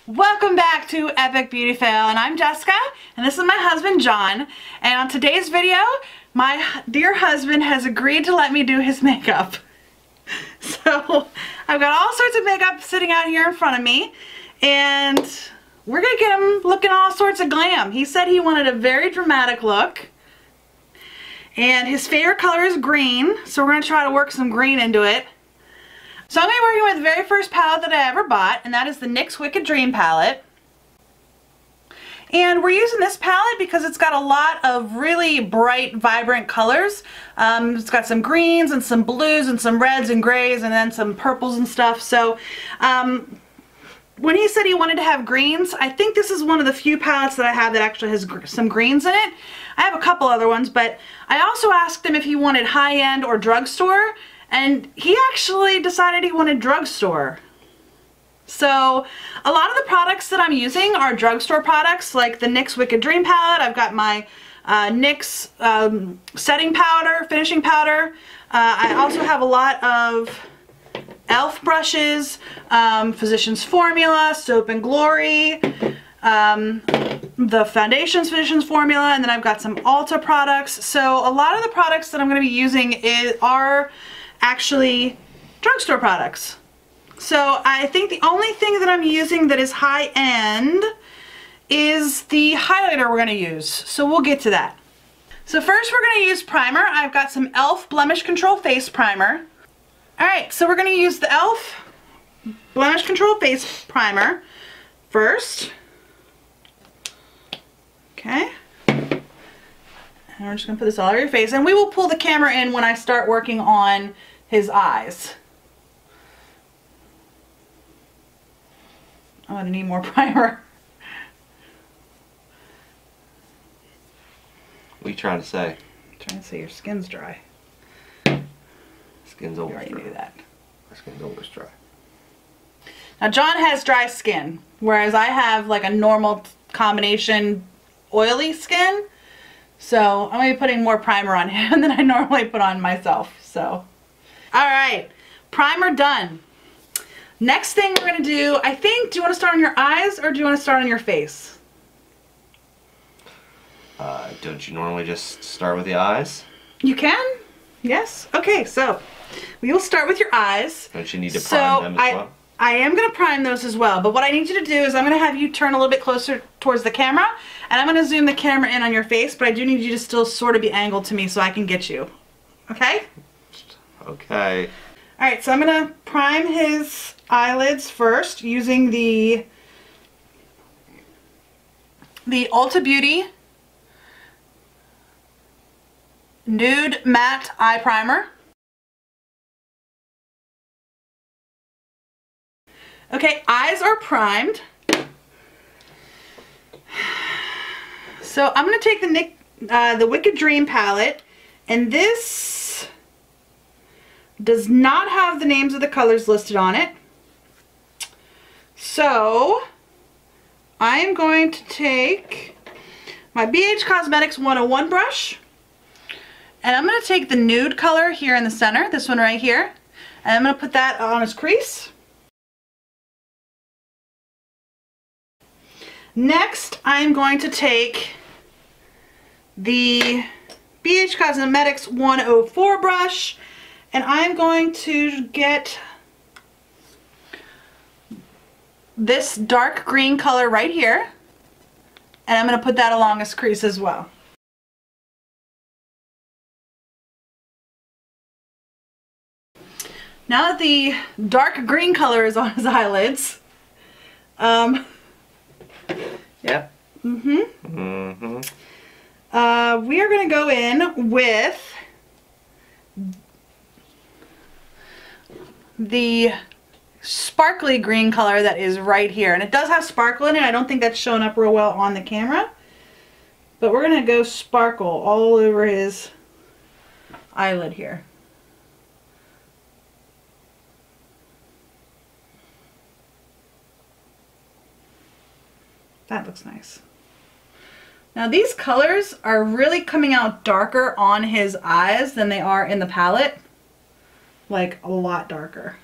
Welcome back to Epic Beauty Fail, and I'm Jessica, and this is my husband John. And on today's video, my dear husband has agreed to let me do his makeup. So I've got all sorts of makeup sitting out here in front of me, and we're gonna get him looking all sorts of glam. He said he wanted a very dramatic look, and his favorite color is green, so we're gonna try to work some green into it. So I'm going to be working with the very first palette that I ever bought, and that is the NYX Wicked Dream palette. And we're using this palette because it's got a lot of really bright, vibrant colors. It's got some greens and some blues and some reds and grays and then some purples and stuff. So when he said he wanted to have greens, I think this is one of the few palettes that I have that actually has some greens in it. I have a couple other ones, but I also asked him if he wanted high-end or drugstore. And he actually decided he wanted drugstore. So a lot of the products that I'm using are drugstore products, like the NYX Wicked Dream palette. I've got my NYX setting powder, finishing powder. I also have a lot of e.l.f. brushes, Physicians Formula, Soap and Glory, the Foundations Physicians Formula, and then I've got some Ulta products. So a lot of the products that I'm going to be using are actually drugstore products. So I think the only thing that I'm using that is high-end is the highlighter we're going to use. So we'll get to that. So first we're going to use primer. I've got some e.l.f. Blemish Control Face Primer. Alright, so we're going to use the e.l.f. Blemish Control Face Primer first. Okay. And we're just going to put this all over your face, and we will pull the camera in when I start working on his eyes. I'm going to need more primer. What are you trying to say? I'm trying to say your skin's dry. Skin's always already dry. knew that. My skin's always dry. Now John has dry skin, whereas I have like a normal combination oily skin. So I'm going to be putting more primer on him than I normally put on myself. So, alright, primer done. Next thing we're going to do, I think, do you want to start on your eyes or do you want to start on your face? Don't you normally just start with the eyes? You can? Yes? Okay, so we will start with your eyes. Don't you need to prime them as well? I am going to prime those as well, but what I need you to do is I'm going to have you turn a little bit closer towards the camera, and I'm going to zoom the camera in on your face, but I do need you to still sort of be angled to me so I can get you. Okay? Okay. Alright, so I'm going to prime his eyelids first using the Ulta Beauty Nude Matte Eye Primer. Okay, eyes are primed. So I'm going to take the Wicked Dream palette, and this does not have the names of the colors listed on it. So I am going to take my BH Cosmetics 101 brush, and I'm going to take the nude color here in the center, this one right here, and I'm going to put that on his crease. Next, I'm going to take the BH Cosmetics 104 brush, and I'm going to get this dark green color right here, and I'm going to put that along his crease as well. Now that the dark green color is on his eyelids, yep. We are going to go in with the sparkly green color that is right here. And it does have sparkle in it. I don't think that's showing up real well on the camera. But we're going to go sparkle all over his eyelid here. That looks nice. Now these colors are really coming out darker on his eyes than they are in the palette. Like a lot darker.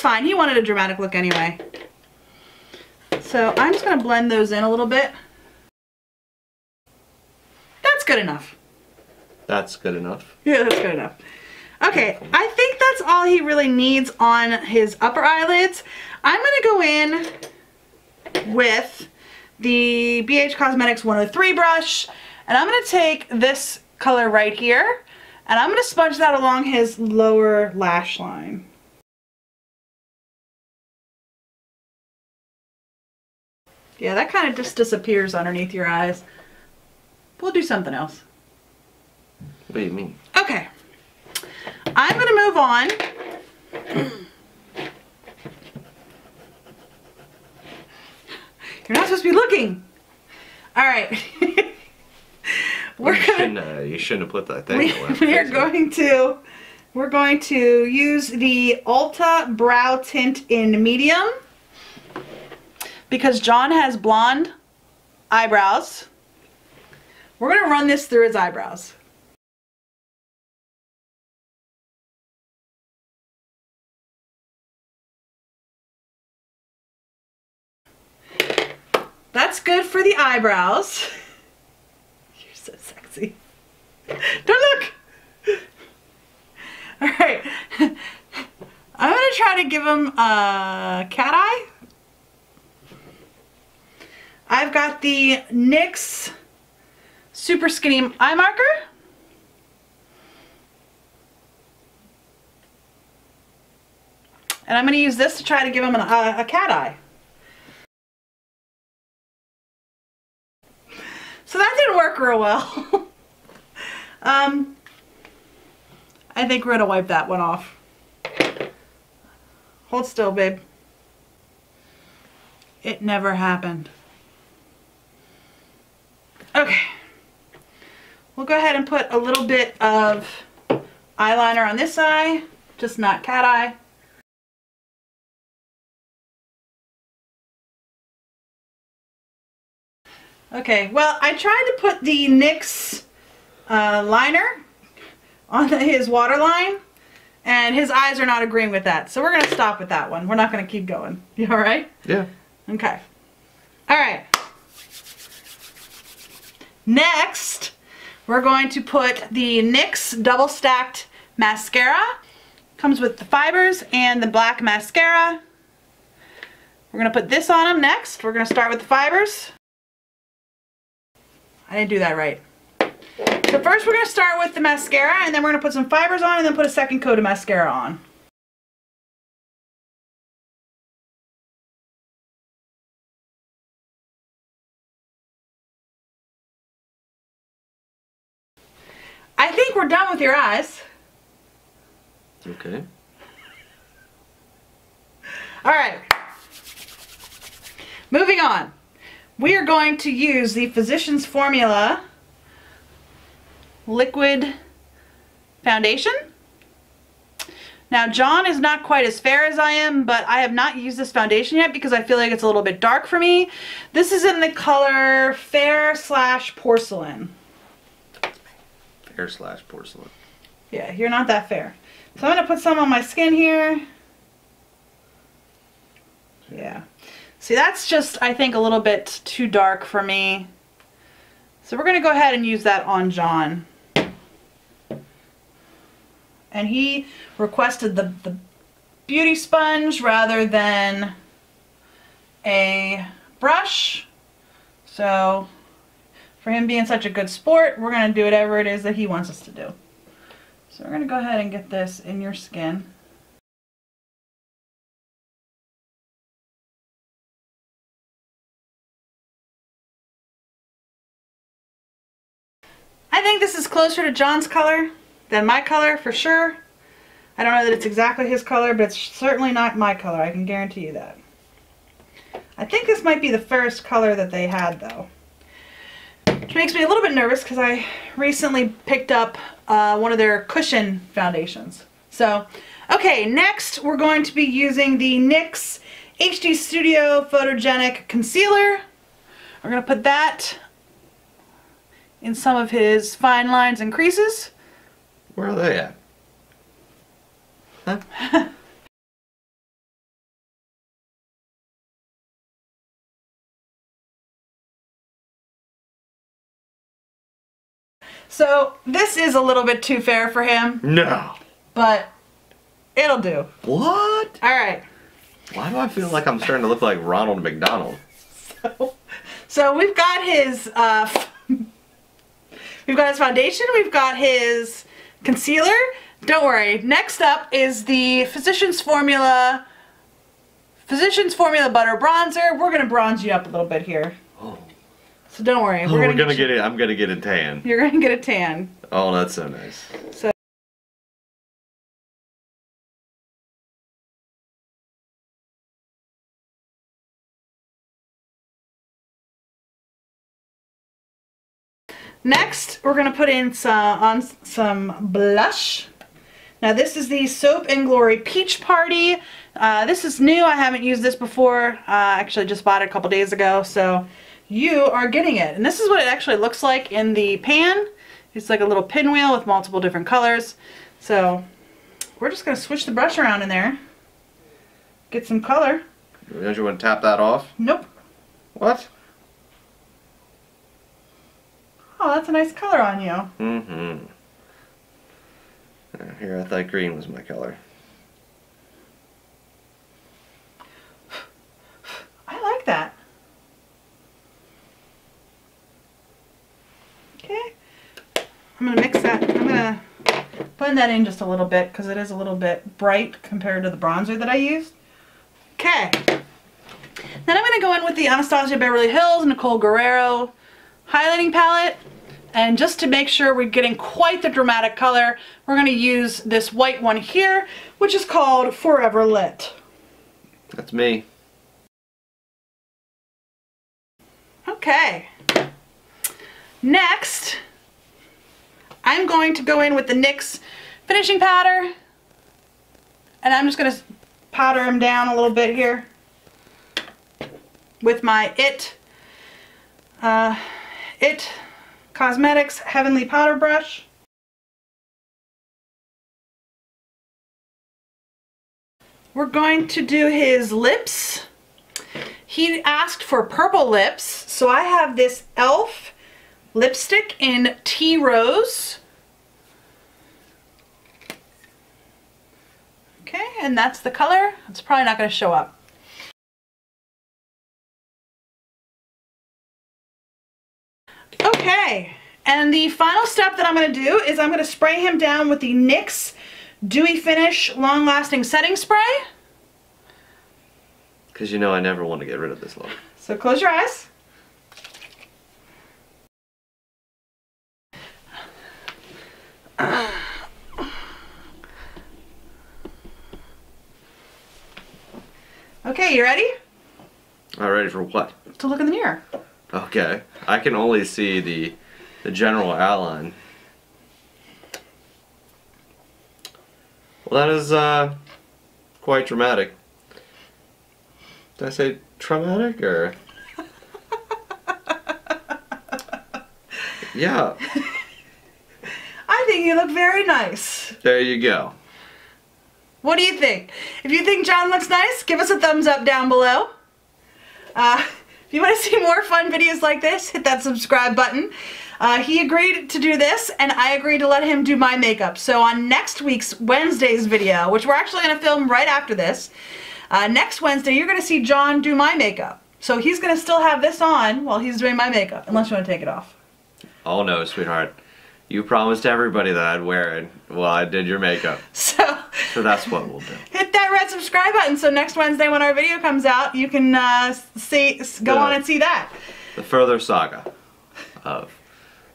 fine. He wanted a dramatic look anyway. So I'm just going to blend those in a little bit. That's good enough. That's good enough. Yeah, that's good enough. Okay, I think that's all he really needs on his upper eyelids. I'm going to go in with the BH Cosmetics 103 brush, and I'm going to take this color right here, and I'm going to smudge that along his lower lash line. Yeah, that kind of just disappears underneath your eyes. We'll do something else. What do you mean? Okay. I'm going to move on. You're not supposed to be looking. All right. You shouldn't have put that thing. We're going to use the Ulta Brow Tint in medium because John has blonde eyebrows. We're going to run this through his eyebrows. That's good for the eyebrows. You're so sexy. Don't look! Alright. I'm going to try to give him a cat eye. I've got the NYX Super Skinny Eye Marker. And I'm going to use this to try to give him a cat eye. So that didn't work real well. I think we're going to wipe that one off. Hold still, babe. It never happened. Okay. We'll go ahead and put a little bit of eyeliner on this eye, just not cat eye. Okay, well, I tried to put the NYX liner on his waterline, and his eyes are not agreeing with that. So we're going to stop with that one. We're not going to keep going. You all right? Yeah. Okay. All right. Next, we're going to put the NYX Double Stacked Mascara. Comes with the fibers and the black mascara. We're going to put this on him next. We're going to start with the fibers. I didn't do that right. So first we're going to start with the mascara, and then we're going to put some fibers on and then put a second coat of mascara on. I think we're done with your eyes. Okay. Alright. Moving on. We are going to use the Physicians Formula Liquid Foundation. Now, John is not quite as fair as I am, but I have not used this foundation yet because I feel like it's a little bit dark for me. This is in the color Fair/Porcelain. Fair/Porcelain. Yeah, you're not that fair. So I'm going to put some on my skin here. Yeah. See, that's just, I think, a little bit too dark for me. So we're going to go ahead and use that on John. And he requested the beauty sponge rather than a brush. So for him being such a good sport, we're going to do whatever it is that he wants us to do. So we're going to go ahead and get this in your skin. I think this is closer to John's color than my color for sure. I don't know that it's exactly his color, but it's certainly not my color. I can guarantee you that. I think this might be the first color that they had though. Which makes me a little bit nervous because I recently picked up one of their cushion foundations. So, okay, next we're going to be using the NYX HD Studio Photogenic Concealer. We're going to put that in some of his fine lines and creases. Where are they at? Huh? So this is a little bit too fair for him. No. But it'll do. What? All right. Why do I feel like I'm starting to look like Ronald McDonald? So we've got his foundation, we've got his concealer. Don't worry. Next up is the Physicians Formula Butter Bronzer. We're gonna bronze you up a little bit here. Oh. So don't worry. I'm gonna get a tan. You're gonna get a tan. Oh, that's so nice. So. Next, we're going to put in some blush. Now this is the Soap and Glory Peach Party. This is new. I haven't used this before. Actually just bought it a couple days ago, so you are getting it. And this is what it actually looks like in the pan. It's like a little pinwheel with multiple different colors. So we're just going to switch the brush around in there. Get some color. Don't you want to tap that off? Nope. What? Oh, that's a nice color on you. Mm-hmm. Here, I thought green was my color. I like that. Okay. I'm going to mix that. I'm going to blend that in just a little bit because it is a little bit bright compared to the bronzer that I used. Okay. Then I'm going to go in with the Anastasia Beverly Hills Nicole Guerrero highlighting palette, and just to make sure we're getting quite the dramatic color, we're going to use this white one here, which is called Forever Lit. That's me. Okay. Next, I'm going to go in with the NYX finishing powder, and I'm just going to powder him down a little bit here with my It Cosmetics Heavenly Powder Brush. We're going to do his lips. He asked for purple lips, so I have this e.l.f. lipstick in Tea Rose. Okay, and that's the color. It's probably not going to show up. Okay, and the final step that I'm going to do is I'm going to spray him down with the NYX Dewy Finish Long Lasting Setting Spray. Because you know I never want to get rid of this look. So close your eyes. Okay, you ready? All ready for what? To look in the mirror. Okay, I can only see the general outline. Well, that is quite dramatic. Did I say traumatic or? Yeah. I think you look very nice. There you go. What do you think? If you think John looks nice, give us a thumbs up down below. If you want to see more fun videos like this, hit that subscribe button. He agreed to do this, and I agreed to let him do my makeup. So on next week's Wednesday's video, which we're actually going to film right after this, next Wednesday you're going to see John do my makeup. So he's going to still have this on while he's doing my makeup, unless you want to take it off. Oh no, sweetheart. You promised everybody that I'd wear it while I did your makeup. So that's what we'll do. Hit that red subscribe button so next Wednesday when our video comes out, you can go on and see that. The further saga of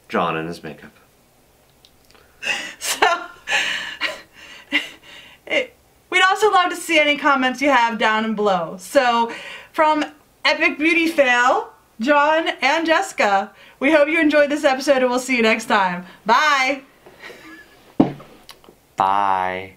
John and his makeup. So, we'd also love to see any comments you have down below. So, from Epic Beauty Fail, John and Jessica, we hope you enjoyed this episode and we'll see you next time. Bye! Bye.